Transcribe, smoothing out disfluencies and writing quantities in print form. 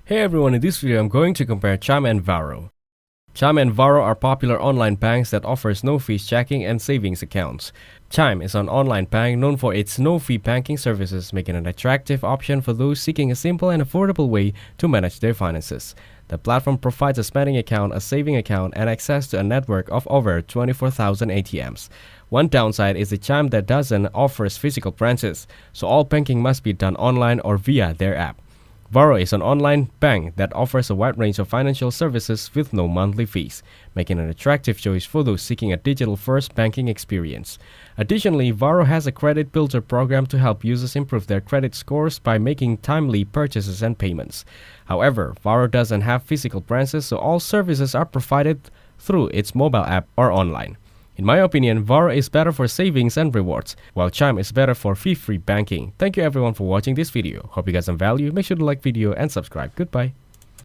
Hey everyone, in this video I'm going to compare Chime and Varo. Chime and Varo are popular online banks that offers no-fees checking and savings accounts. Chime is an online bank known for its no-fee banking services, making it an attractive option for those seeking a simple and affordable way to manage their finances. The platform provides a spending account, a saving account, and access to a network of over 24,000 ATMs. One downside is the Chime that doesn't offer physical branches, so all banking must be done online or via their app. Varo is an online bank that offers a wide range of financial services with no monthly fees, making an attractive choice for those seeking a digital-first banking experience. Additionally, Varo has a credit builder program to help users improve their credit scores by making timely purchases and payments. However, Varo doesn't have physical branches, so all services are provided through its mobile app or online. In my opinion, Varo is better for savings and rewards, while Chime is better for fee-free banking. Thank you everyone for watching this video. Hope you got some value. Make sure to like video and subscribe. Goodbye.